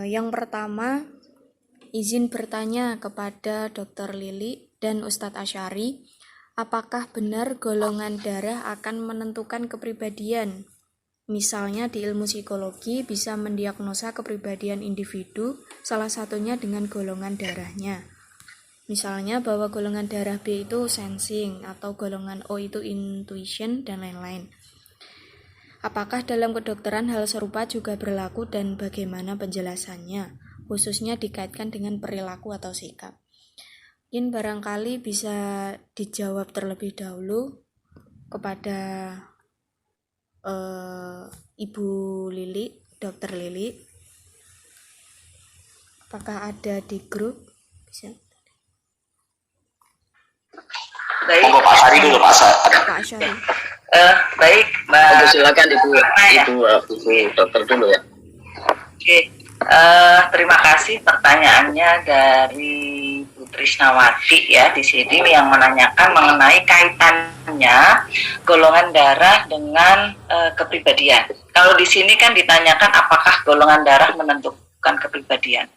Yang pertama, izin bertanya kepada Dr. Lili dan Ustadz Asyari, apakah benar golongan darah akan menentukan kepribadian? Misalnya di ilmu psikologi bisa mendiagnosa kepribadian individu, salah satunya dengan golongan darahnya. Misalnya bahwa golongan darah B itu sensing, atau golongan O itu intuition, dan lain-lain. Apakah dalam kedokteran hal serupa juga berlaku dan bagaimana penjelasannya, khususnya dikaitkan dengan perilaku atau sikap? Mungkin barangkali bisa dijawab terlebih dahulu kepada Ibu Lili, Dokter Lili. Apakah ada di grup? Bisa. Baik. Pak Asyari dulu, Pak Asyari. Baik, Mbak. Silakan Ibu dokter dulu ya. Oke. Terima kasih pertanyaannya dari Bu Trisnawati ya di sini yang menanyakan mengenai kaitannya golongan darah dengan kepribadian. Kalau di sini kan ditanyakan apakah golongan darah menentukan kepribadian.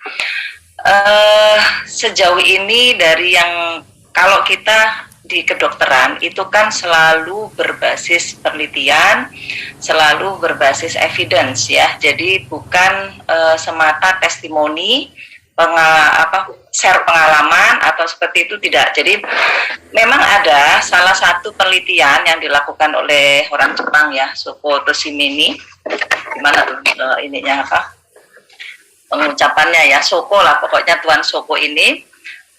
Sejauh ini dari yang kalau kita di kedokteran itu kan selalu berbasis penelitian, selalu berbasis evidence ya. Jadi bukan semata testimoni, share pengalaman atau seperti itu tidak. Jadi memang ada salah satu penelitian yang dilakukan oleh orang Jepang ya, Shoko Toshimini. Gimana tuh ininya apa? Pengucapannya ya, Shoko lah pokoknya Tuan Shoko ini.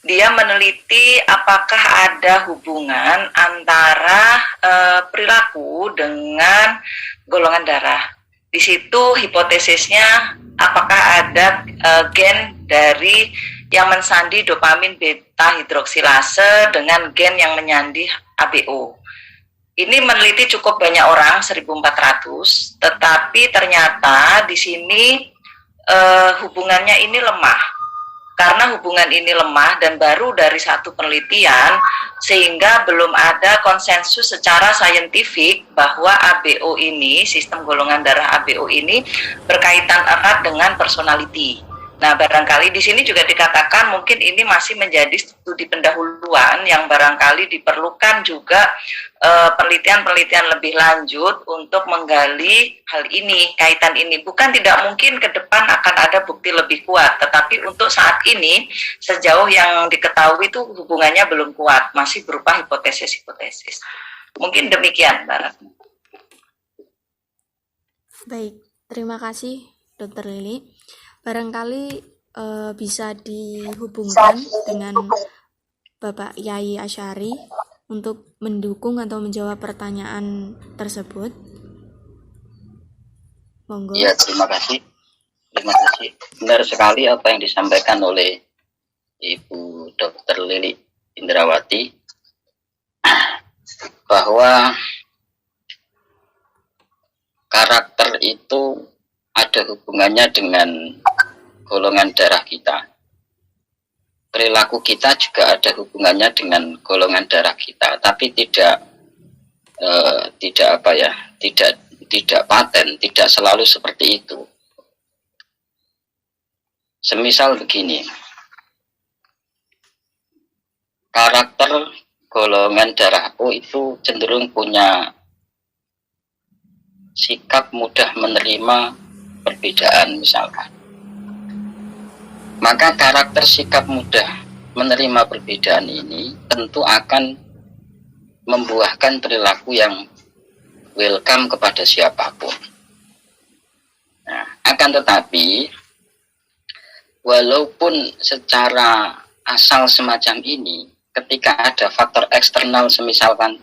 Dia meneliti apakah ada hubungan antara perilaku dengan golongan darah. Di situ hipotesisnya apakah ada gen dari yang mensandi dopamin beta hidroksilase dengan gen yang menyandi ABO. Ini meneliti cukup banyak orang, 1.400, tetapi ternyata di sini hubungannya ini lemah. Karena hubungan ini lemah dan baru dari satu penelitian, sehingga belum ada konsensus secara saintifik bahwa ABO ini, sistem golongan darah ABO ini berkaitan erat dengan personality. Nah, barangkali di sini juga dikatakan mungkin ini masih menjadi studi pendahuluan yang barangkali diperlukan juga penelitian-penelitian lebih lanjut untuk menggali hal ini, kaitan ini. Bukan tidak mungkin ke depan akan ada bukti lebih kuat, tetapi untuk saat ini sejauh yang diketahui itu hubungannya belum kuat, masih berupa hipotesis-hipotesis. Mungkin demikian, Mbak Ratna. Baik, terima kasih Dr. Lili. Barangkali bisa dihubungkan dengan Bapak Yai Asyari untuk mendukung atau menjawab pertanyaan tersebut. Monggo. Ya, terima kasih. Terima kasih. Benar sekali apa yang disampaikan oleh Ibu Dr. Lili Indrawati bahwa karakter itu ada hubungannya dengan golongan darah kita. Perilaku kita juga ada hubungannya dengan golongan darah kita, tapi tidak paten, tidak selalu seperti itu. Semisal begini, karakter golongan darah O itu cenderung punya sikap mudah menerima perbedaan misalkan. Maka karakter sikap mudah menerima perbedaan ini tentu akan membuahkan perilaku yang welcome kepada siapapun. Nah, akan tetapi walaupun secara asal semacam ini, ketika ada faktor eksternal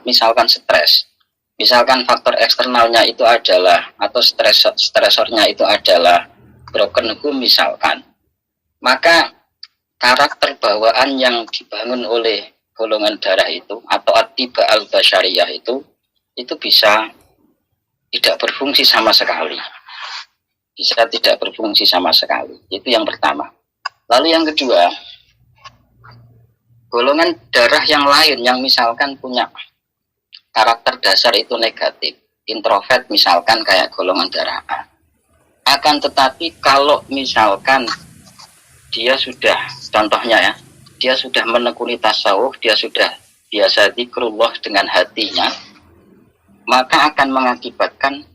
misalkan stres, misalkan faktor eksternalnya itu adalah atau stresornya itu adalah broken home misalkan, maka karakter bawaan yang dibangun oleh golongan darah itu atau atiba al-basyariyah itu bisa tidak berfungsi sama sekali. Bisa tidak berfungsi sama sekali. Itu yang pertama. Lalu yang kedua, golongan darah yang lain yang misalkan punya karakter dasar itu negatif, introvert misalkan kayak golongan darah A, Akan tetapi kalau misalkan dia sudah, contohnya ya, dia sudah menekuni tasawuf, dia sudah biasa zikrullah dengan hatinya, maka akan mengakibatkan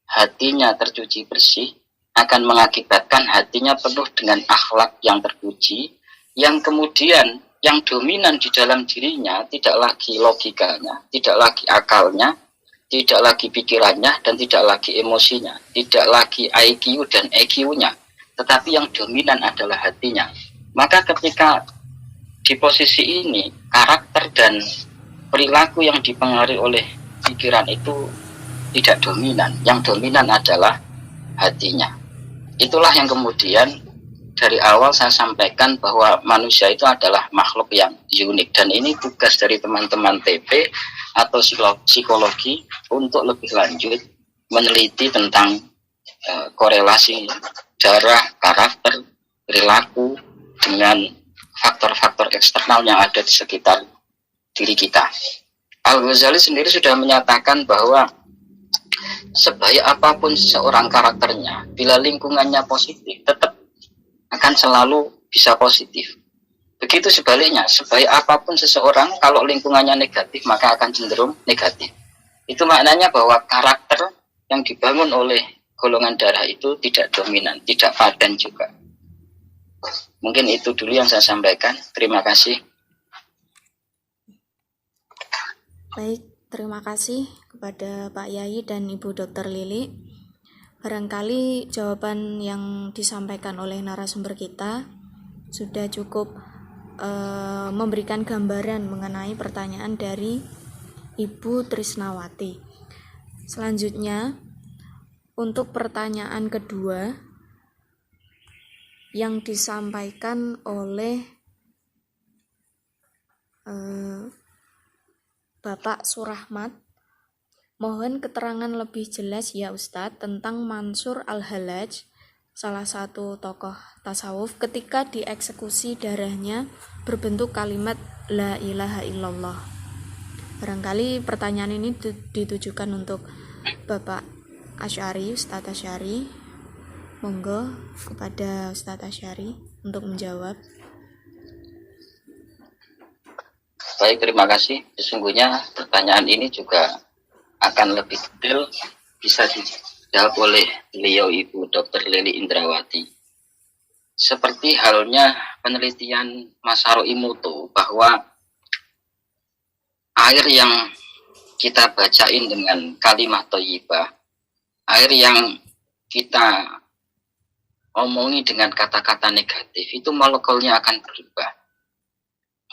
hatinya tercuci bersih, akan mengakibatkan hatinya penuh dengan akhlak yang terpuji, yang kemudian yang dominan di dalam dirinya tidak lagi logikanya, tidak lagi akalnya, tidak lagi pikirannya, dan tidak lagi emosinya, tidak lagi IQ dan EQ-nya, tetapi yang dominan adalah hatinya. Maka ketika di posisi ini, karakter dan perilaku yang dipengaruhi oleh pikiran itu tidak dominan. Yang dominan adalah hatinya. Itulah yang kemudian dari awal saya sampaikan bahwa manusia itu adalah makhluk yang unik. Dan ini tugas dari teman-teman TP atau psikologi untuk lebih lanjut meneliti tentang korelasi darah, karakter, perilaku dengan faktor-faktor eksternal yang ada di sekitar diri kita. Al-Ghazali sendiri sudah menyatakan bahwa sebaik apapun seseorang karakternya, bila lingkungannya positif, tetap akan selalu bisa positif. Begitu sebaliknya, sebaik apapun seseorang, kalau lingkungannya negatif, maka akan cenderung negatif. Itu maknanya bahwa karakter yang dibangun oleh golongan darah itu tidak dominan, tidak padan juga. Mungkin itu dulu yang saya sampaikan. Terima kasih. Baik, terima kasih kepada Pak Yai dan Ibu Dr. Lili. Barangkali jawaban yang disampaikan oleh narasumber kita sudah cukup memberikan gambaran mengenai pertanyaan dari Ibu Trisnawati. Selanjutnya, untuk pertanyaan kedua yang disampaikan oleh Bapak Surahmat, mohon keterangan lebih jelas ya Ustadz tentang Mansur Al-Hallaj, salah satu tokoh tasawuf, ketika dieksekusi darahnya berbentuk kalimat La ilaha illallah. Barangkali pertanyaan ini ditujukan untuk Bapak Asy'ari, Ustadz Asy'ari. Monggo kepada Ustadz Asy'ari untuk menjawab. Baik, terima kasih. Sesungguhnya pertanyaan ini juga akan lebih detail bisa dijawab oleh beliau Ibu Dr. Lili Indrawati. Seperti halnya penelitian Masaru Emoto bahwa air yang kita bacain dengan kalimat thayyibah, air yang kita omongi dengan kata-kata negatif, itu molekulnya akan berubah.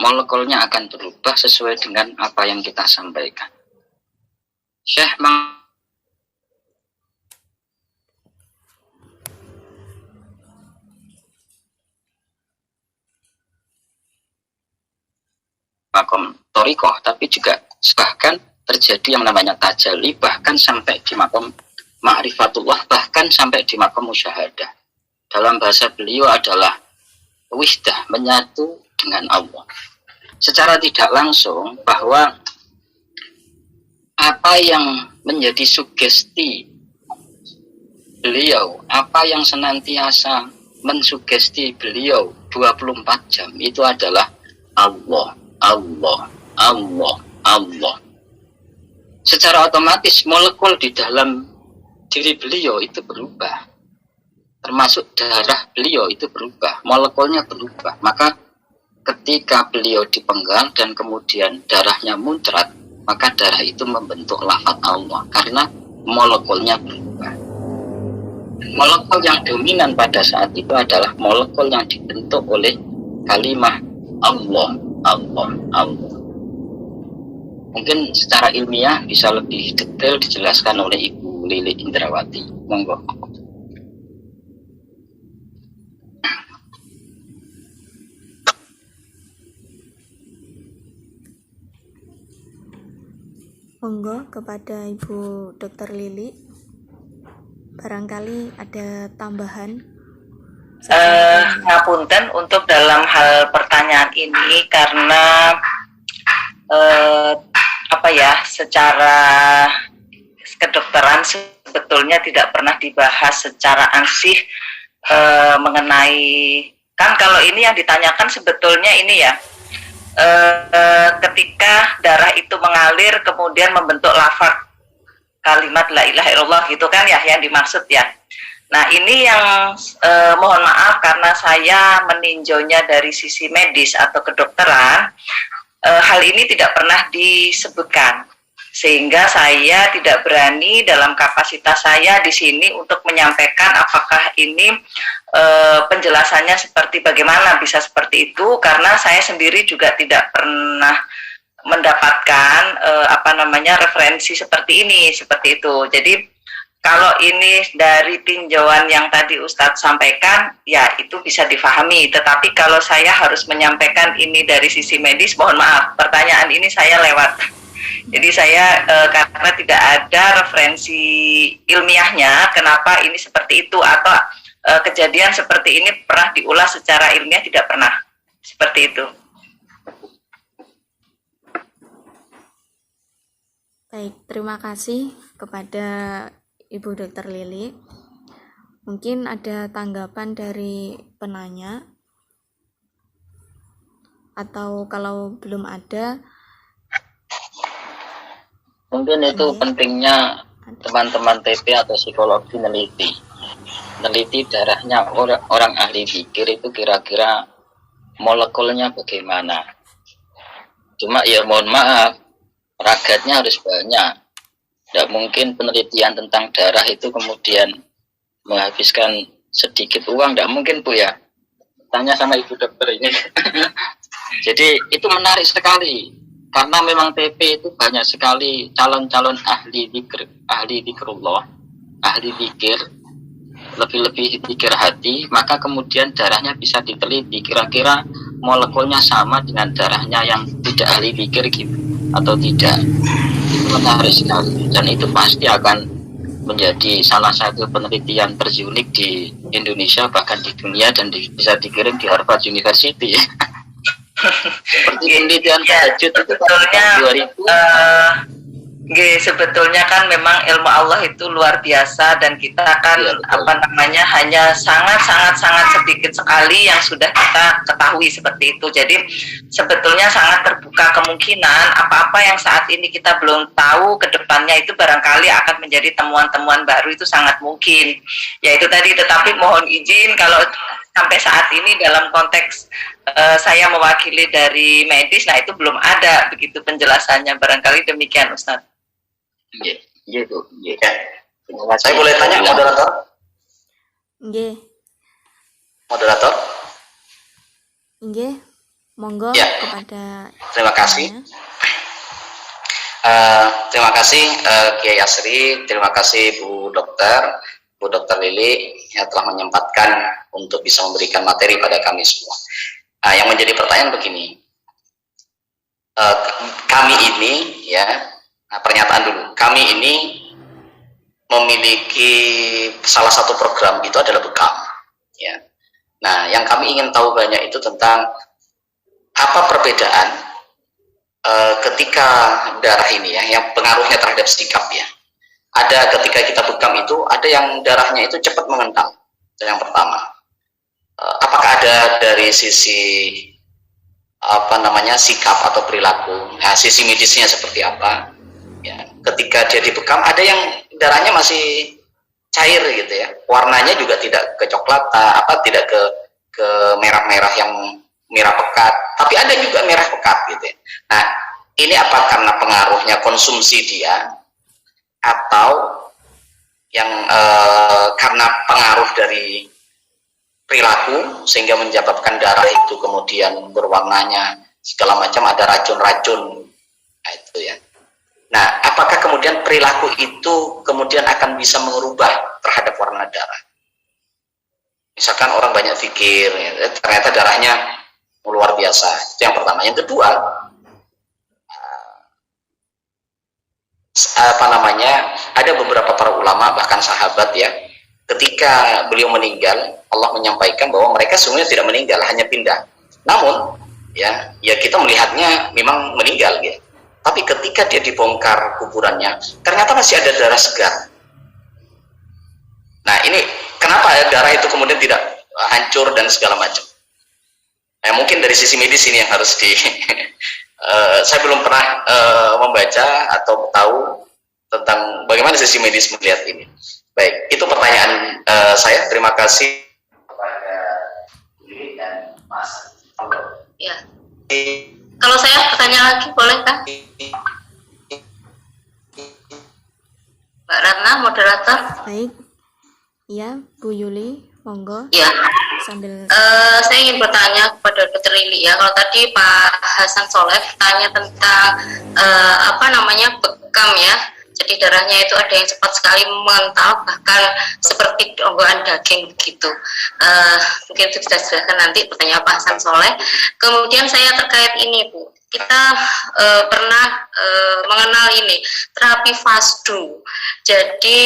Molekulnya akan berubah sesuai dengan apa yang kita sampaikan. Syekh makom torikoh, tapi juga bahkan terjadi yang namanya tajalli, bahkan sampai di makom ma'rifatullah, bahkan sampai di makom musyahadah. Dalam bahasa beliau adalah wihdah, menyatu dengan Allah. Secara tidak langsung bahwa apa yang menjadi sugesti beliau, apa yang senantiasa mensugesti beliau 24 jam itu adalah Allah, Allah, Allah, Allah. Secara otomatis molekul di dalam diri beliau itu berubah. Termasuk darah beliau itu berubah, molekulnya berubah. Maka ketika beliau dipenggal dan kemudian darahnya muncrat, maka darah itu membentuk lafaz Allah karena molekulnya berubah. Molekul yang dominan pada saat itu adalah molekul yang dibentuk oleh kalimat Allah, Allah, Allah. Mungkin secara ilmiah bisa lebih detail dijelaskan oleh Ibu Lili Indrawati. Monggo. Monggo kepada Ibu Dr. Lili, barangkali ada tambahan. Ngapunten untuk dalam hal pertanyaan ini karena secara kedokteran sebetulnya tidak pernah dibahas secara ansih mengenai, kan kalau ini yang ditanyakan sebetulnya ini ya, ketika darah itu mengalir kemudian membentuk lafaz kalimat la ilaha illallah gitu kan ya yang dimaksud ya. Nah ini yang mohon maaf karena saya meninjaunya dari sisi medis atau kedokteran, hal ini tidak pernah disebutkan, sehingga saya tidak berani dalam kapasitas saya di sini untuk menyampaikan apakah ini penjelasannya seperti bagaimana bisa seperti itu, karena saya sendiri juga tidak pernah mendapatkan referensi seperti ini, seperti itu. Jadi kalau ini dari tinjauan yang tadi Ustadz sampaikan, ya itu bisa difahami. Tetapi kalau saya harus menyampaikan ini dari sisi medis, mohon maaf, pertanyaan ini saya lewat. Jadi saya karena tidak ada referensi ilmiahnya, kenapa ini seperti itu, atau kejadian seperti ini pernah diulas secara ilmiah, tidak pernah seperti itu. Baik, terima kasih kepada Ibu Dr. Lili. Mungkin ada tanggapan dari penanya, atau kalau belum ada, mungkin itu pentingnya teman-teman TP atau psikologi meneliti darahnya orang ahli zikir itu kira-kira molekulnya bagaimana. Cuma ya mohon maaf, ragatnya harus banyak. Tidak mungkin penelitian tentang darah itu kemudian menghabiskan sedikit uang, tidak mungkin Bu ya. Tanya sama Ibu Dokter ini. Jadi itu menarik sekali, karena memang TP itu banyak sekali calon-calon ahli zikrullah, ahli zikir, lebih-lebih zikir hati, maka kemudian darahnya bisa diteliti, kira-kira molekulnya sama dengan darahnya yang tidak ahli zikir gitu, atau tidak. Itu menarik sekali, dan itu pasti akan menjadi salah satu penelitian terunik di Indonesia, bahkan di dunia, dan bisa dikirim di Harvard University. Seperti penelitian tahajud itu sebetulnya, 2000. Sebetulnya kan memang ilmu Allah itu luar biasa, dan kita kan hanya sangat sedikit sekali yang sudah kita ketahui seperti itu. Jadi sebetulnya sangat terbuka kemungkinan apa-apa yang saat ini kita belum tahu, ke depannya itu barangkali akan menjadi temuan-temuan baru, itu sangat mungkin. Ya itu tadi, tetapi mohon izin kalau sampai saat ini dalam konteks saya mewakili dari medis, nah itu belum ada begitu penjelasannya, barangkali demikian Ustadz. Iya Bu. Saya boleh tanya moderator? Nggih. Moderator? Nggih. Monggo ya. Kepada terima kasih. Terima kasih Kiai Asri, terima kasih Bu Dokter Lili yang telah menyempatkan untuk bisa memberikan materi pada kami semua. Yang menjadi pertanyaan begini, kami ini ya, pernyataan dulu, kami ini memiliki salah satu program itu adalah bekam ya. Nah yang kami ingin tahu banyak itu tentang apa perbedaan ketika darah ini ya, yang pengaruhnya terhadap sikap ya. Ada ketika kita bekam itu, ada yang darahnya itu cepat mengental. Yang pertama, apakah ada dari sisi sikap atau perilaku, nah, sisi medisnya seperti apa ya. Ketika dia dibekam, ada yang darahnya masih cair gitu ya, warnanya juga tidak kecoklatan, tidak ke merah-merah yang merah pekat, tapi ada juga merah pekat gitu ya. Nah ini apa karena pengaruhnya konsumsi dia, atau yang karena pengaruh dari perilaku sehingga menyebabkan darah itu kemudian berwarnanya segala macam, ada racun-racun, nah itu ya. Nah apakah kemudian perilaku itu kemudian akan bisa mengubah terhadap warna darah? Misalkan orang banyak pikir ya, ternyata darahnya luar biasa, itu yang pertama. Yang kedua, ada beberapa para ulama bahkan sahabat ya, ketika beliau meninggal, Allah menyampaikan bahwa mereka sebenarnya tidak meninggal, hanya pindah. Namun ya kita melihatnya memang meninggal ya. Tapi ketika dia dibongkar kuburannya, ternyata masih ada darah segar. Nah, ini kenapa ya darah itu kemudian tidak hancur dan segala macam. Nah, mungkin dari sisi medis ini yang harus di saya belum pernah membaca atau tahu tentang bagaimana sisi medis melihat ini. Baik, itu pertanyaan saya. Terima kasih kepada Lili dan Mas. Ya. Kalau saya bertanya lagi, bolehkah? Mbak Ratna, moderator. Baik. Ya, Bu Yuli, monggo. Ya. Sambil Saya ingin bertanya kepada Dr. Lili ya. Kalau tadi Pak Hasan Soleh tanya tentang bekam ya. Jadi darahnya itu ada yang cepat sekali mengental, bahkan seperti onggokan daging begitu. Mungkin itu bisa dijelaskan nanti pertanyaan Pak Hasan Soleh. Kemudian saya terkait ini Bu, kita pernah mengenal ini terapi FASDU. Jadi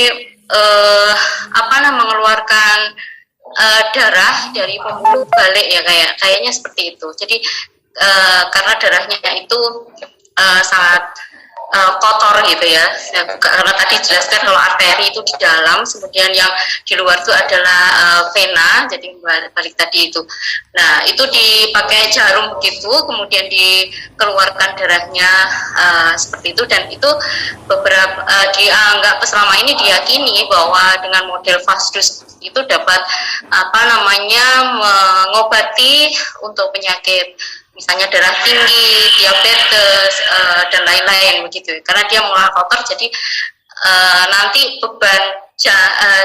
mengeluarkan darah dari pembuluh balik ya kayaknya seperti itu. Jadi karena darahnya itu sangat kotor gitu ya. Karena tadi jelaskan kalau arteri itu di dalam, kemudian yang di luar itu adalah vena. Jadi balik tadi itu. Nah itu dipakai jarum begitu, kemudian dikeluarkan darahnya seperti itu, dan itu beberapa dianggap selama ini diyakini bahwa dengan model FASDU itu dapat mengobati untuk penyakit misalnya darah tinggi, diabetes, dan lain-lain begitu. Karena dia mengolah kotor, jadi nanti beban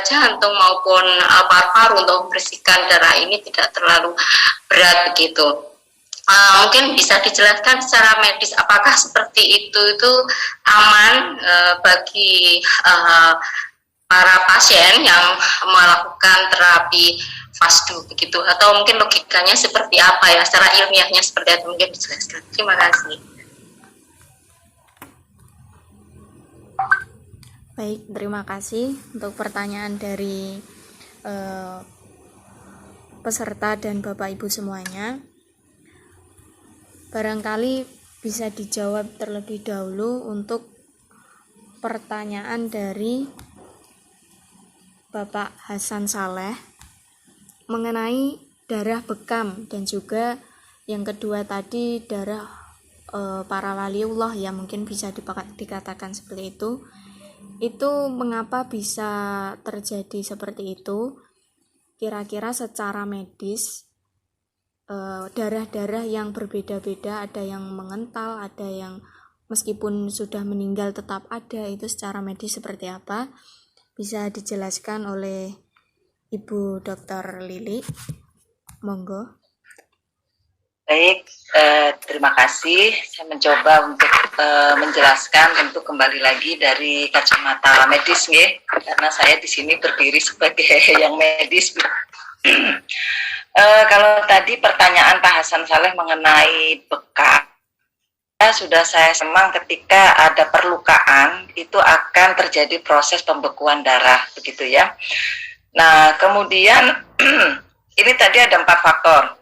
jantung maupun paru-paru untuk membersihkan darah ini tidak terlalu berat begitu. Mungkin bisa dijelaskan secara medis apakah seperti itu aman bagi para pasien yang melakukan terapi FASDU begitu, atau mungkin logikanya seperti apa ya, secara ilmiahnya seperti apa, mungkin dijelaskan. Terima kasih. baik, terima kasih untuk pertanyaan dari peserta dan Bapak Ibu semuanya. Barangkali bisa dijawab terlebih dahulu untuk pertanyaan dari Bapak Hasan Saleh mengenai darah bekam, dan juga yang kedua tadi darah para waliullah ya, mungkin bisa dikatakan seperti itu. Itu mengapa bisa terjadi seperti itu? Kira-kira secara medis darah-darah yang berbeda-beda, ada yang mengental, ada yang meskipun sudah meninggal tetap ada, itu secara medis seperti apa? Bisa dijelaskan oleh Ibu Dr. Lili, monggo. Baik, terima kasih. Saya mencoba untuk menjelaskan, tentu kembali lagi dari kacamata medis, karena saya di sini berdiri sebagai yang medis. Kalau tadi pertanyaan Pak Hasan Saleh mengenai bekam, sudah saya semang ketika ada perlukaan itu akan terjadi proses pembekuan darah, begitu ya. Nah, kemudian ini tadi ada 4 faktor,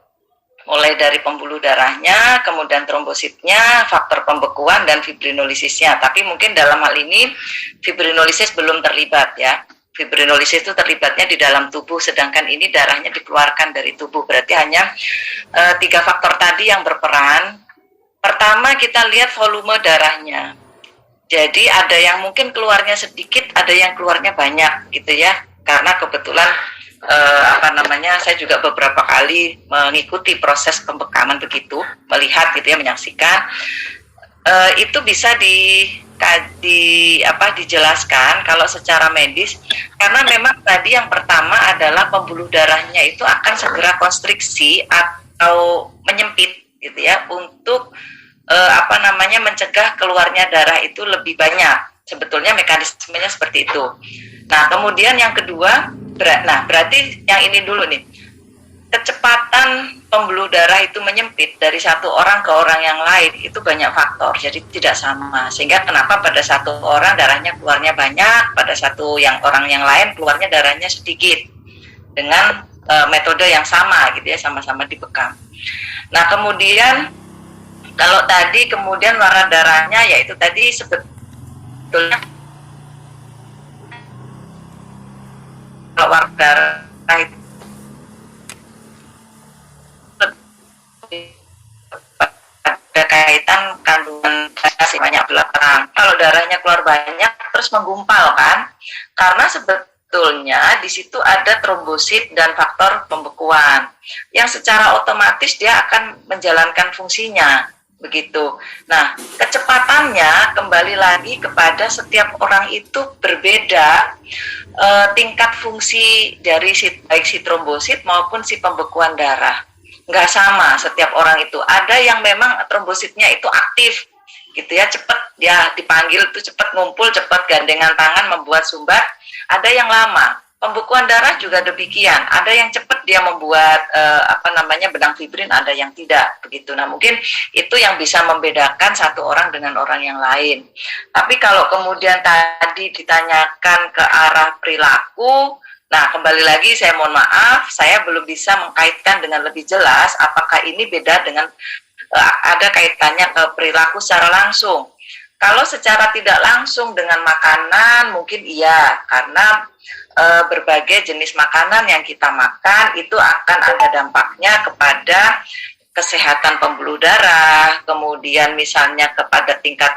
mulai dari pembuluh darahnya, kemudian trombositnya, faktor pembekuan, dan fibrinolisisnya. Tapi mungkin dalam hal ini fibrinolisis belum terlibat ya. Fibrinolisis itu terlibatnya di dalam tubuh, sedangkan ini darahnya dikeluarkan dari tubuh. Berarti hanya 3 faktor tadi yang berperan. Pertama, kita lihat volume darahnya. Jadi ada yang mungkin keluarnya sedikit, ada yang keluarnya banyak gitu ya. Karena kebetulan saya juga beberapa kali mengikuti proses pembekaman begitu, melihat gitu ya, menyaksikan. Itu bisa dijelaskan kalau secara medis, karena memang tadi yang pertama adalah pembuluh darahnya itu akan segera konstriksi atau menyempit gitu ya, untuk mencegah keluarnya darah itu lebih banyak. Sebetulnya mekanismenya seperti itu. Nah, kemudian yang kedua, berarti yang ini dulu nih, kecepatan pembuluh darah itu menyempit dari satu orang ke orang yang lain itu banyak faktor, jadi tidak sama. Sehingga kenapa pada satu orang darahnya keluarnya banyak, pada orang yang lain keluarnya darahnya sedikit dengan metode yang sama gitu ya, sama-sama dibekam. Nah, kemudian kalau tadi kemudian warna darahnya yaitu tadi sebetulnya warna darah itu ada kaitan kandungan darah banyak belakang. Kalau darahnya keluar banyak terus menggumpal kan, karena sebetulnya di situ ada trombosit dan faktor pembekuan yang secara otomatis dia akan menjalankan fungsinya begitu. Nah, kecepatannya kembali lagi kepada setiap orang itu berbeda, tingkat fungsi dari baik si trombosit maupun si pembekuan darah. Nggak sama setiap orang itu. Ada yang memang trombositnya itu aktif gitu ya, cepat dia dipanggil itu cepat ngumpul, cepat gandengan tangan membuat sumbat. Ada yang lama. Pembekuan darah juga demikian. Ada yang cepat dia membuat benang fibrin, ada yang tidak begitu. Nah, mungkin itu yang bisa membedakan satu orang dengan orang yang lain. Tapi kalau kemudian tadi ditanyakan ke arah perilaku, nah, kembali lagi saya mohon maaf, saya belum bisa mengkaitkan dengan lebih jelas apakah ini beda dengan ada kaitannya ke perilaku secara langsung. Kalau secara tidak langsung dengan makanan mungkin iya, karena berbagai jenis makanan yang kita makan itu akan ada dampaknya kepada kesehatan pembuluh darah, kemudian misalnya kepada tingkat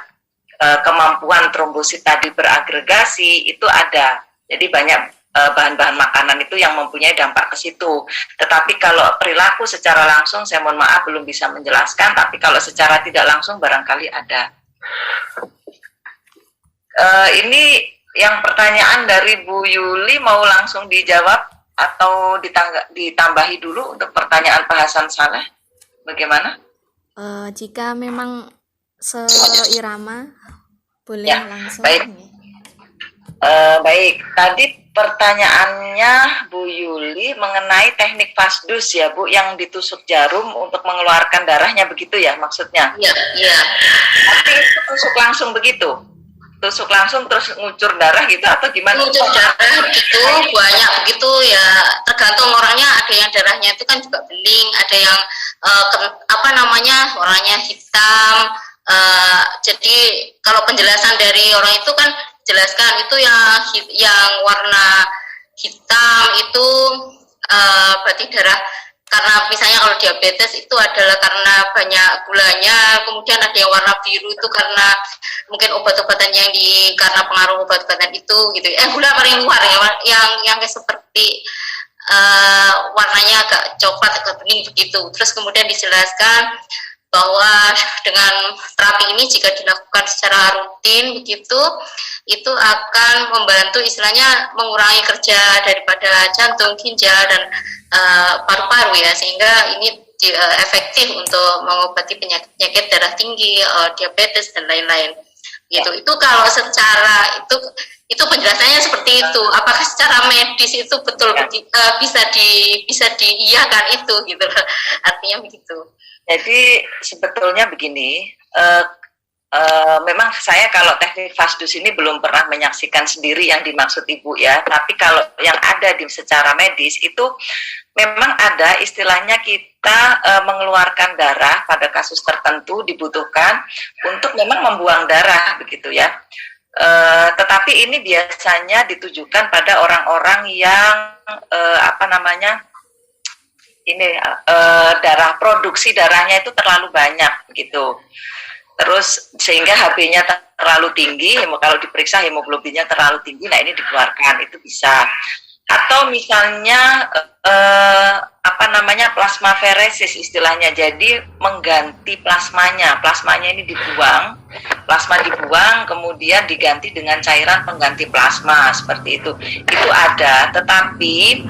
kemampuan trombosit tadi beragregasi, itu ada. Jadi banyak bahan-bahan makanan itu yang mempunyai dampak ke situ. Tetapi kalau perilaku secara langsung, saya mohon maaf belum bisa menjelaskan, tapi kalau secara tidak langsung barangkali ada. Ini yang pertanyaan dari Bu Yuli, mau langsung dijawab atau ditambahi dulu untuk pertanyaan Pak Hasan Saleh? Bagaimana? Jika memang seirama, boleh ya, langsung. Baik. Baik, tadi pertanyaannya Bu Yuli mengenai teknik fasdus ya Bu, yang ditusuk jarum untuk mengeluarkan darahnya begitu ya maksudnya? Iya. Tapi itu tusuk langsung begitu? Tusuk langsung terus ngucur darah gitu atau gimana? Ngucur darah begitu, banyak begitu ya, tergantung orangnya. Ada yang darahnya itu kan juga bening, ada yang warnanya hitam. Jadi kalau penjelasan dari orang itu kan jelaskan itu yang warna hitam itu berarti darah, karena misalnya kalau diabetes itu adalah karena banyak gulanya. Kemudian ada yang warna biru itu karena mungkin obat-obatan karena pengaruh obat-obatan itu gitu. Gula paling luar ya, yang seperti warnanya agak coklat, agak bening begitu. Terus kemudian dijelaskan bahwa dengan terapi ini jika dilakukan secara rutin begitu, itu akan membantu istilahnya mengurangi kerja daripada jantung, ginjal dan paru-paru ya, sehingga ini efektif untuk mengobati penyakit darah tinggi, diabetes dan lain-lain. Gitu. Itu kalau secara itu penjelasannya seperti itu. Apakah secara medis itu betul bisa diiyakan itu gitu. Artinya begitu. Jadi sebetulnya begini, memang saya kalau teknik fasdus ini belum pernah menyaksikan sendiri yang dimaksud Ibu ya. Tapi kalau yang ada secara medis itu memang ada istilahnya kita mengeluarkan darah pada kasus tertentu dibutuhkan untuk memang membuang darah begitu ya. Tetapi ini biasanya ditujukan pada orang-orang yang produksi darahnya itu terlalu banyak begitu. Terus sehingga HB-nya terlalu tinggi, kalau diperiksa hemoglobinnya terlalu tinggi, nah ini dikeluarkan, itu bisa. Atau misalnya plasmaferesis istilahnya, jadi mengganti plasmanya ini dibuang, plasma dibuang kemudian diganti dengan cairan pengganti plasma seperti itu ada. Tetapi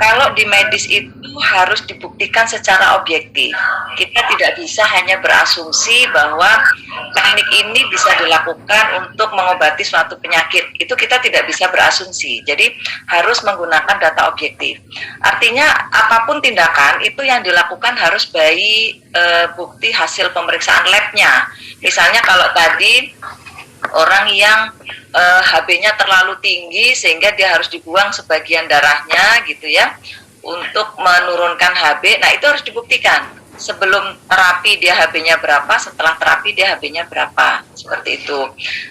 kalau di medis itu harus dibuktikan secara objektif. Kita tidak bisa hanya berasumsi bahwa teknik ini bisa dilakukan untuk mengobati suatu penyakit. Itu kita tidak bisa berasumsi. Jadi harus menggunakan data objektif. Artinya apapun tindakan itu yang dilakukan harus by bukti hasil pemeriksaan labnya. Misalnya kalau tadi orang yang HB-nya terlalu tinggi sehingga dia harus dibuang sebagian darahnya gitu ya untuk menurunkan HB, nah itu harus dibuktikan. sebelum terapi dia HB-nya berapa, setelah terapi dia HB-nya berapa, seperti itu.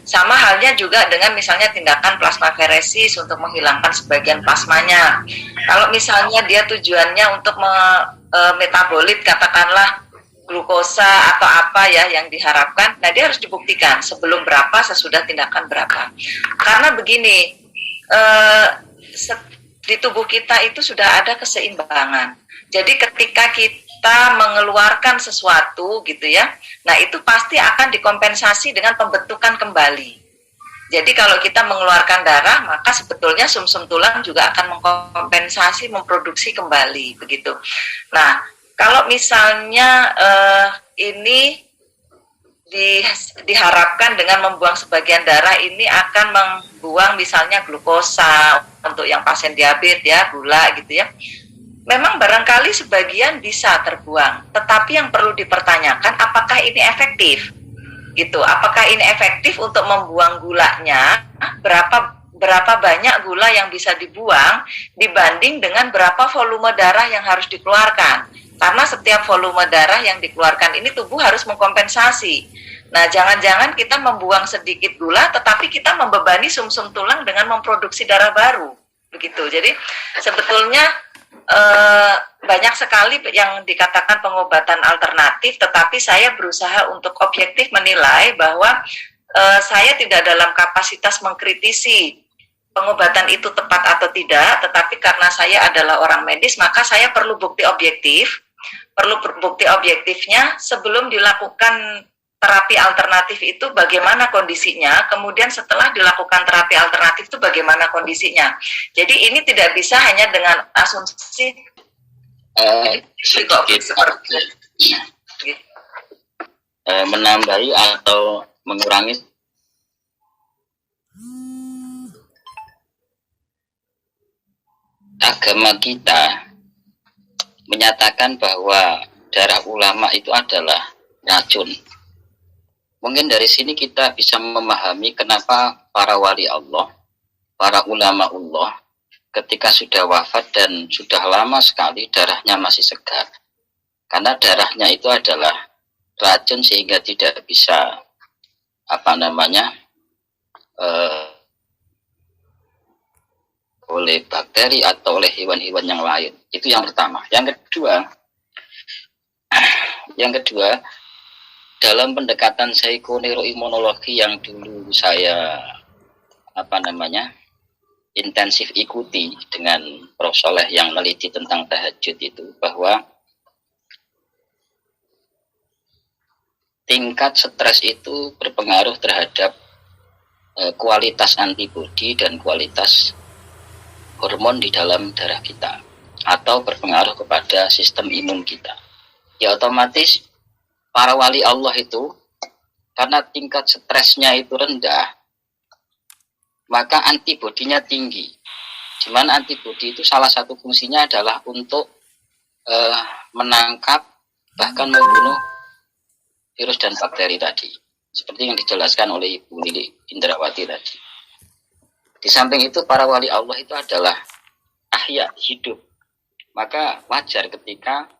Sama halnya juga dengan misalnya tindakan plasmaferesis untuk menghilangkan sebagian plasmanya. Kalau misalnya dia tujuannya untuk metabolit, katakanlah glukosa atau apa ya yang diharapkan, nah dia harus dibuktikan sebelum berapa, sesudah tindakan berapa. Karena begini, di tubuh kita itu sudah ada keseimbangan. Jadi ketika kita mengeluarkan sesuatu gitu ya, nah itu pasti akan dikompensasi dengan pembentukan kembali. Jadi kalau kita mengeluarkan darah, maka sebetulnya sumsum tulang juga akan mengkompensasi, memproduksi kembali begitu. Nah, kalau misalnya ini diharapkan dengan membuang sebagian darah ini akan membuang misalnya glukosa untuk yang pasien diabetes ya, gula gitu ya. Memang barangkali sebagian bisa terbuang, tetapi yang perlu dipertanyakan apakah ini efektif? Gitu. Apakah ini efektif untuk membuang gulanya? Berapa banyak gula yang bisa dibuang dibanding dengan berapa volume darah yang harus dikeluarkan? Karena setiap volume darah yang dikeluarkan ini tubuh harus mengkompensasi. Nah, jangan-jangan kita membuang sedikit gula, tetapi kita membebani sumsum tulang dengan memproduksi darah baru. Begitu. Jadi sebetulnya banyak sekali yang dikatakan pengobatan alternatif, tetapi saya berusaha untuk objektif menilai bahwa saya tidak dalam kapasitas mengkritisi pengobatan itu tepat atau tidak, tetapi karena saya adalah orang medis, maka saya perlu bukti objektif. Perlu bukti objektifnya sebelum dilakukan terapi alternatif itu bagaimana kondisinya, kemudian setelah dilakukan terapi alternatif itu bagaimana kondisinya. Jadi ini tidak bisa hanya dengan asumsi sedikit menambahi atau mengurangi. Agama kita menyatakan bahwa darah ulama itu adalah racun. Mungkin dari sini kita bisa memahami kenapa para wali Allah, para ulama Allah, ketika sudah wafat dan sudah lama sekali darahnya masih segar. Karena darahnya itu adalah racun sehingga tidak bisa oleh bakteri atau oleh hewan-hewan yang lain. Itu yang pertama. Yang kedua, dalam pendekatan psikoneuroimunologi yang dulu saya intensif ikuti dengan Prof. Soleh yang meneliti tentang tahajud itu, bahwa tingkat stres itu berpengaruh terhadap kualitas antibodi dan kualitas hormon di dalam darah kita, atau berpengaruh kepada sistem imun kita. Ya otomatis para wali Allah itu, karena tingkat stresnya itu rendah, maka antibodinya tinggi. Dimana antibodi itu salah satu fungsinya adalah untuk menangkap bahkan membunuh virus dan bakteri tadi, seperti yang dijelaskan oleh Ibu Lili Indrawati tadi. Di samping itu para wali Allah itu adalah ahya, hidup. Maka wajar ketika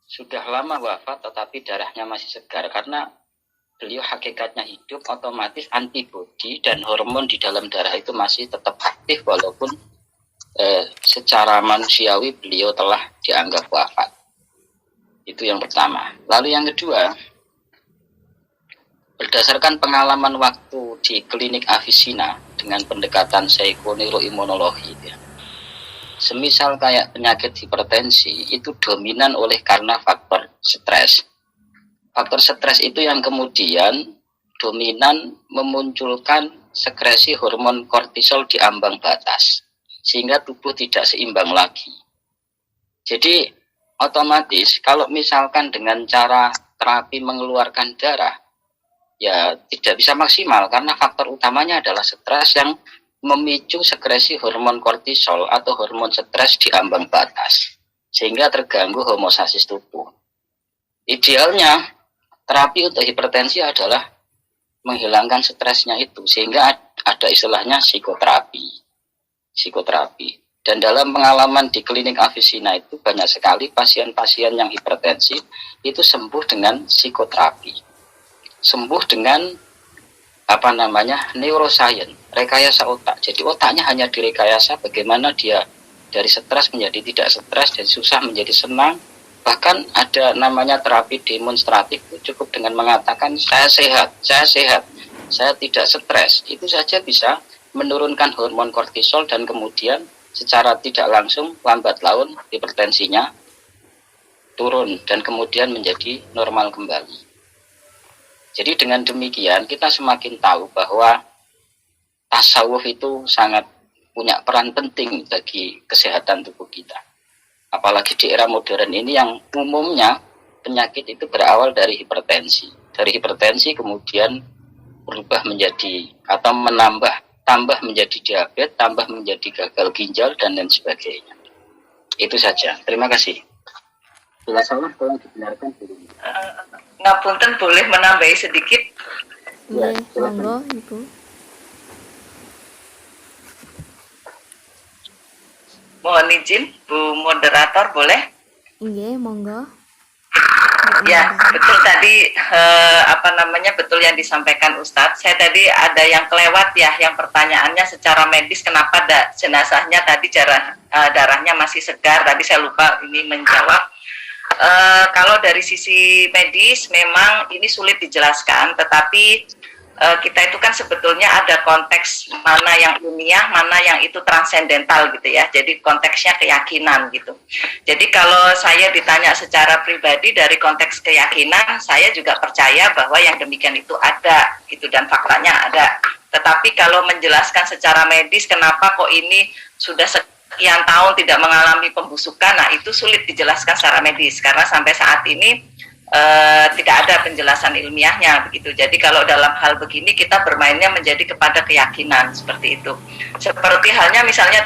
sudah lama wafat tetapi darahnya masih segar, karena beliau hakikatnya hidup, otomatis antibodi dan hormon di dalam darah itu masih tetap aktif walaupun secara manusiawi beliau telah dianggap wafat. Itu yang pertama. Lalu yang kedua, berdasarkan pengalaman waktu di klinik Avicenna dengan pendekatan psikoneuroimunologi, ya, semisal kayak penyakit hipertensi itu dominan oleh karena faktor stres. Faktor stres itu yang kemudian dominan memunculkan sekresi hormon kortisol di ambang batas, sehingga tubuh tidak seimbang lagi. Jadi otomatis kalau misalkan dengan cara terapi mengeluarkan darah, ya tidak bisa maksimal karena faktor utamanya adalah stres yang memicu sekresi hormon kortisol atau hormon stres di ambang batas, sehingga terganggu homeostasis tubuh. Idealnya terapi untuk hipertensi adalah menghilangkan stresnya itu, sehingga ada istilahnya psikoterapi. Dan dalam pengalaman di klinik Avicenna itu banyak sekali pasien-pasien yang hipertensi itu sembuh dengan psikoterapi, sembuh dengan neuroscience, rekayasa otak. Jadi otaknya hanya direkayasa bagaimana dia dari stres menjadi tidak stres, dari susah menjadi senang. Bahkan ada namanya terapi demonstratif, itu cukup dengan mengatakan saya sehat, saya tidak stres, itu saja bisa menurunkan hormon kortisol dan kemudian secara tidak langsung lambat laun hipertensinya turun dan kemudian menjadi normal kembali. Jadi dengan demikian kita semakin tahu bahwa tasawuf itu sangat punya peran penting bagi kesehatan tubuh kita. Apalagi di era modern ini yang umumnya penyakit itu berawal dari hipertensi. Dari hipertensi kemudian berubah menjadi atau tambah menjadi diabetes, tambah menjadi gagal ginjal, dan lain sebagainya. Itu saja. Terima kasih. Bila salah, tolong dibenarkan dulu. Ngapunten, boleh menambahi sedikit? Nggih, monggo Ibu. Mohon izin, Bu Moderator, boleh? Nggih, monggo. Ya, betul tadi betul yang disampaikan Ustadz. Saya tadi ada yang kelewat ya, yang pertanyaannya secara medis kenapa jenazahnya tadi darahnya masih segar. Tadi saya lupa ini menjawab. Kalau dari sisi medis memang ini sulit dijelaskan, tetapi kita itu kan sebetulnya ada konteks mana yang ilmiah, mana yang itu transendental gitu ya. Jadi konteksnya keyakinan gitu. Jadi kalau saya ditanya secara pribadi dari konteks keyakinan, saya juga percaya bahwa yang demikian itu ada gitu dan faktanya ada. Tetapi kalau menjelaskan secara medis kenapa kok ini sudah sekian tahun tidak mengalami pembusukan, nah itu sulit dijelaskan secara medis karena sampai saat ini tidak ada penjelasan ilmiahnya begitu. Jadi kalau dalam hal begini kita bermainnya menjadi kepada keyakinan seperti itu. Seperti halnya misalnya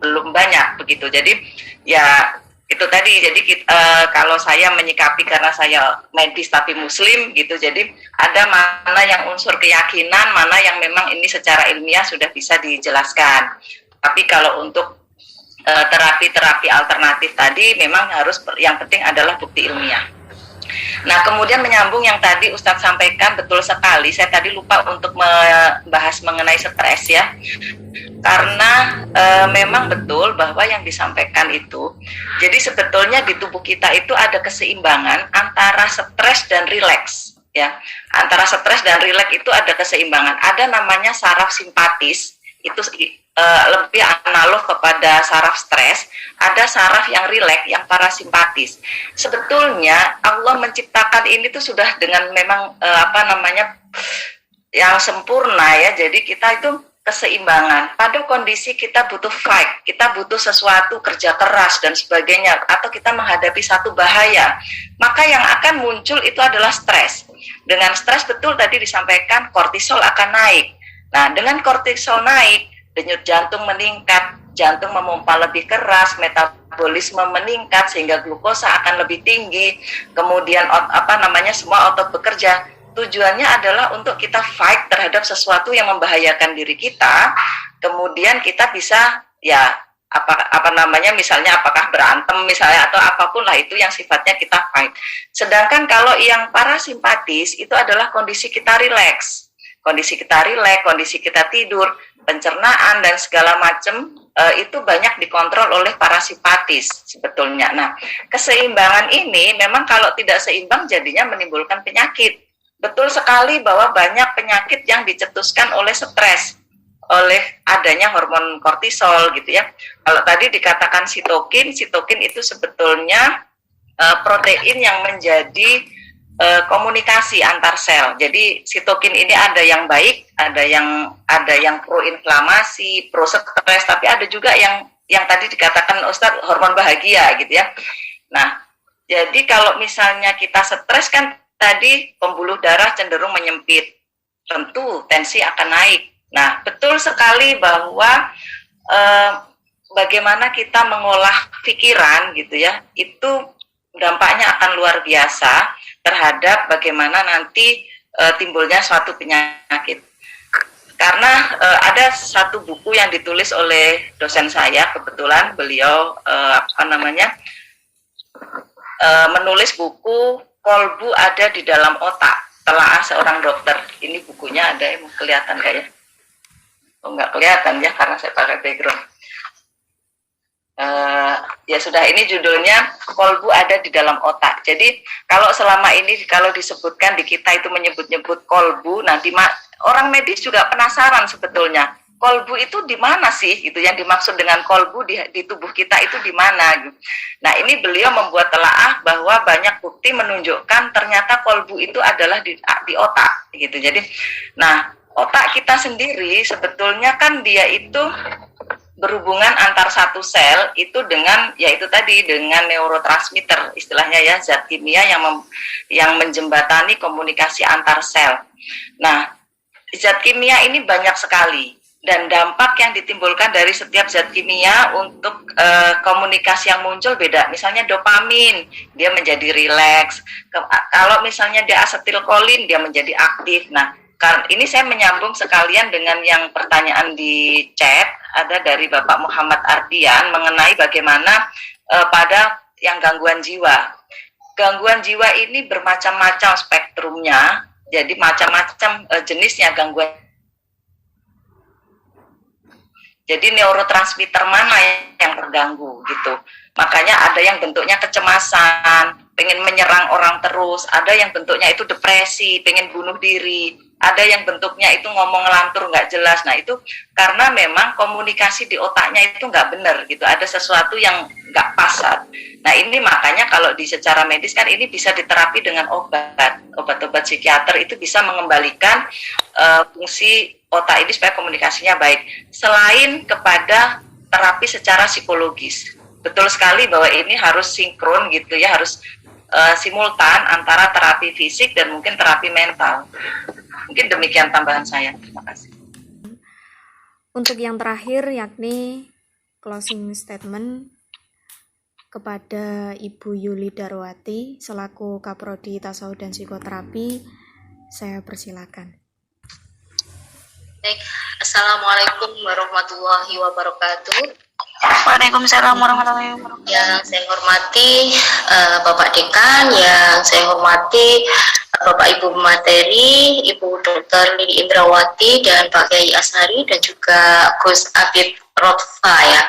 belum banyak begitu. Jadi ya itu tadi. Jadi kalau saya menyikapi karena saya medis tapi muslim gitu, jadi ada mana yang unsur keyakinan, mana yang memang ini secara ilmiah sudah bisa dijelaskan. Tapi kalau untuk terapi-terapi alternatif tadi memang harus yang penting adalah bukti ilmiah. Nah, kemudian menyambung yang tadi Ustadz sampaikan, betul sekali. Saya tadi lupa untuk membahas mengenai stres ya. Karena memang betul bahwa yang disampaikan itu, jadi sebetulnya di tubuh kita itu ada keseimbangan antara stres dan rileks ya. Antara stres dan rileks itu ada keseimbangan. Ada namanya saraf simpatis, itu lebih analog kepada saraf stres. Ada saraf yang rileks, yang parasimpatis. Sebetulnya Allah menciptakan ini tuh sudah dengan memang yang sempurna ya. Jadi kita itu keseimbangan. Pada kondisi kita butuh fight, kita butuh sesuatu, kerja keras dan sebagainya, atau kita menghadapi satu bahaya, maka yang akan muncul itu adalah stres. Dengan stres betul tadi disampaikan kortisol akan naik. Nah, dengan kortisol naik, denyut jantung meningkat, jantung memompa lebih keras, metabolisme meningkat sehingga glukosa akan lebih tinggi, kemudian semua otot bekerja. Tujuannya adalah untuk kita fight terhadap sesuatu yang membahayakan diri kita, kemudian kita bisa ya misalnya apakah berantem misalnya atau apapun lah itu yang sifatnya kita fight. Sedangkan kalau yang parasimpatis itu adalah kondisi kita rileks, kondisi kita tidur, pencernaan dan segala macam itu banyak dikontrol oleh parasimpatis sebetulnya. Nah, keseimbangan ini memang kalau tidak seimbang jadinya menimbulkan penyakit. Betul sekali bahwa banyak penyakit yang dicetuskan oleh stres, oleh adanya hormon kortisol gitu ya. Kalau tadi dikatakan sitokin itu sebetulnya protein yang menjadi komunikasi antar sel. Jadi sitokin ini ada yang baik, ada yang pro inflamasi, pro stres, tapi ada juga yang tadi dikatakan Ustadz hormon bahagia gitu ya. Nah, jadi kalau misalnya kita stres kan tadi pembuluh darah cenderung menyempit, tentu tensi akan naik. Nah, betul sekali bahwa bagaimana kita mengolah pikiran gitu ya, itu dampaknya akan luar biasa. terhadap bagaimana nanti timbulnya suatu penyakit. Karena ada satu buku yang ditulis oleh dosen saya, kebetulan beliau menulis buku Kolbu Ada di Dalam Otak, Telaah Seorang Dokter. Ini bukunya ada yang kelihatan nggak ya? Oh, nggak kelihatan ya karena saya pakai background. Ya sudah, ini judulnya Kolbu Ada di Dalam Otak. Jadi kalau selama ini kalau disebutkan di kita itu menyebut-nyebut kolbu, nanti orang medis juga penasaran sebetulnya kolbu itu di mana sih, gitu, yang dimaksud dengan kolbu di tubuh kita itu di mana gitu. Nah, ini beliau membuat telaah bahwa banyak bukti menunjukkan ternyata kolbu itu adalah di otak gitu. Jadi nah, otak kita sendiri sebetulnya kan dia itu berhubungan antar satu sel itu dengan, yaitu tadi dengan neurotransmitter istilahnya ya, zat kimia yang menjembatani komunikasi antar sel. Nah, zat kimia ini banyak sekali dan dampak yang ditimbulkan dari setiap zat kimia untuk komunikasi yang muncul beda. Misalnya dopamin, dia menjadi rileks. Kalau misalnya dia asetilkolin, dia menjadi aktif. Nah, ini saya menyambung sekalian dengan yang pertanyaan di chat, ada dari Bapak Muhammad Ardian mengenai bagaimana pada yang gangguan jiwa. Gangguan jiwa ini bermacam-macam spektrumnya, jadi macam-macam jenisnya gangguan. Jadi neurotransmitter mana yang terganggu gitu. Makanya ada yang bentuknya kecemasan, pengen menyerang orang terus, ada yang bentuknya itu depresi, pengen bunuh diri, ada yang bentuknya itu ngomong ngelantur nggak jelas. Nah itu karena memang komunikasi di otaknya itu nggak benar gitu, ada sesuatu yang nggak pas. Nah ini makanya kalau di secara medis kan ini bisa diterapi dengan obat-obat psikiater itu bisa mengembalikan fungsi otak ini supaya komunikasinya baik. Selain kepada terapi secara psikologis, betul sekali bahwa ini harus sinkron gitu ya, harus simultan antara terapi fisik dan mungkin terapi mental. Mungkin demikian tambahan saya. Terima kasih. Untuk yang terakhir yakni closing statement kepada Ibu Yuli Darwati selaku Kaprodi Tasawuf dan Psikoterapi, saya persilakan. Baik, Assalamualaikum warahmatullahi wabarakatuh. Waalaikumsalam warahmatullahi wabarakatuh. Yang saya hormati Bapak Dekan, yang saya hormati Bapak Ibu Materi, Ibu Dr. Lili Indrawati dan Pak Kiai Ashari dan juga Gus Abid Rotfa ya,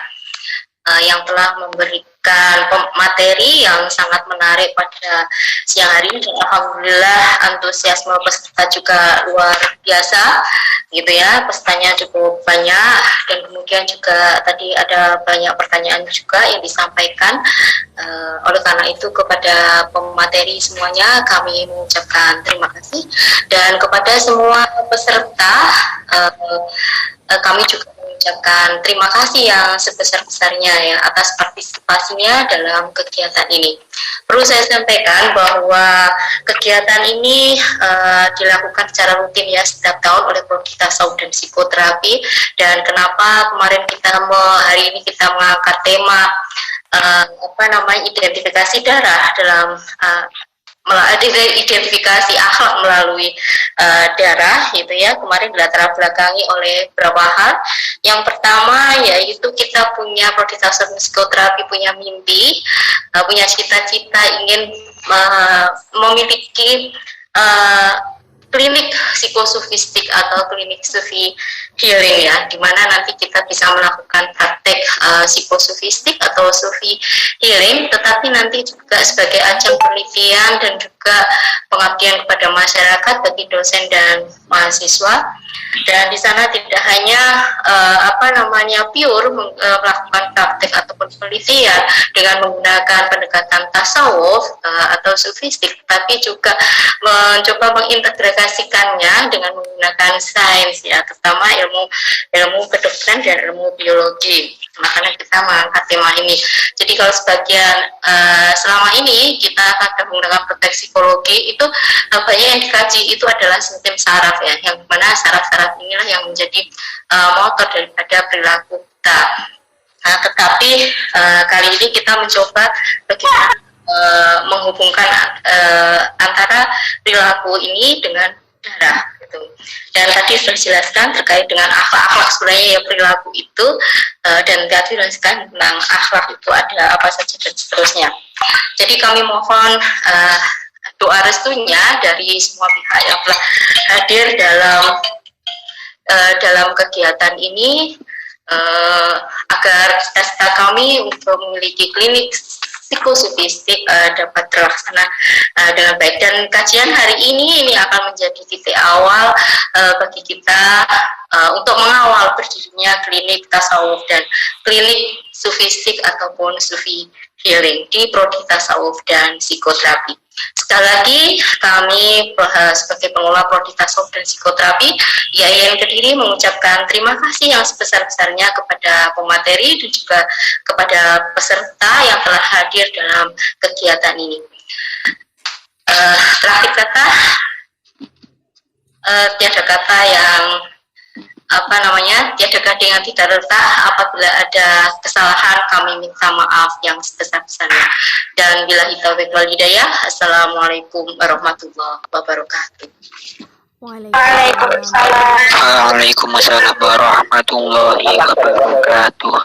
yang telah memberikan materi yang sangat menarik pada siang hari ini. Alhamdulillah antusiasme peserta juga luar biasa gitu ya, pesertanya cukup banyak dan kemudian juga tadi ada banyak pertanyaan juga yang disampaikan. Oleh karena itu kepada pemateri semuanya kami mengucapkan terima kasih, dan kepada semua peserta kami juga mengucapkan terima kasih yang sebesar-besarnya ya atas partisipasinya dalam kegiatan ini. Perlu saya sampaikan bahwa kegiatan ini dilakukan secara rutin ya setiap tahun oleh Prodi Tasawuf dan Psikoterapi. Dan kenapa kemarin hari ini kita mengangkat tema identifikasi darah dalam identifikasi akhlak melalui darah gitu ya. Kemarin dilatar belakangi oleh beberapa hal. Yang pertama yaitu kita punya Prodi Tasawuf Psikoterapi punya mimpi, punya cita-cita ingin memiliki klinik psikosufistik atau klinik sufi healing ya, di mana nanti kita bisa melakukan praktek psikosufistik atau sufi healing, tetapi nanti juga sebagai ajang penelitian dan juga pengabdian kepada masyarakat bagi dosen dan mahasiswa. Dan di sana tidak hanya pure melakukan praktek ataupun penelitian dengan menggunakan pendekatan tasawuf atau sufistik, tapi juga mencoba mengintegrasikannya dengan menggunakan sains ya, terutama ilmu kedokteran dan ilmu biologi. Makanya kita mengangkat tema ini. Jadi kalau sebagian selama ini kita akan menggunakan praktek psikologi itu banyak yang dikaji itu adalah sistem saraf ya, yang mana saraf-saraf inilah yang menjadi motor daripada perilaku kita. Nah, tetapi kali ini kita mencoba bagaimana menghubungkan antara perilaku ini dengan darah gitu. Dan tadi sudah dijelaskan terkait dengan akhlak sebenarnya ya perilaku itu, dan tadi dijelaskan tentang akhlak itu ada apa saja dan seterusnya. Jadi kami mohon doa restunya dari semua pihak yang telah hadir dalam kegiatan ini, agar cita-cita kami untuk memiliki klinik psikosofistik dapat terlaksana dengan baik. Dan kajian hari ini akan menjadi titik awal bagi kita untuk mengawal berdirinya klinik tasawuf dan klinik sufistik ataupun sufi healing di prodi tasawuf dan psikoterapi. Sekali lagi kami sebagai pengelola prodi tasawuf dan psikoterapi IAIN Kediri mengucapkan terima kasih yang sebesar-besarnya kepada pemateri dan juga kepada peserta yang telah hadir dalam kegiatan ini. Terakhir kata, tiada kata yang tiada kata yang tidak letak. Apabila ada kesalahan kami minta maaf yang sebesar-besarnya. Dan billahi taufiq wal hidayah. Assalamualaikum warahmatullahi wabarakatuh. Waalaikumsalam. Waalaikumsalam warahmatullahi wabarakatuh.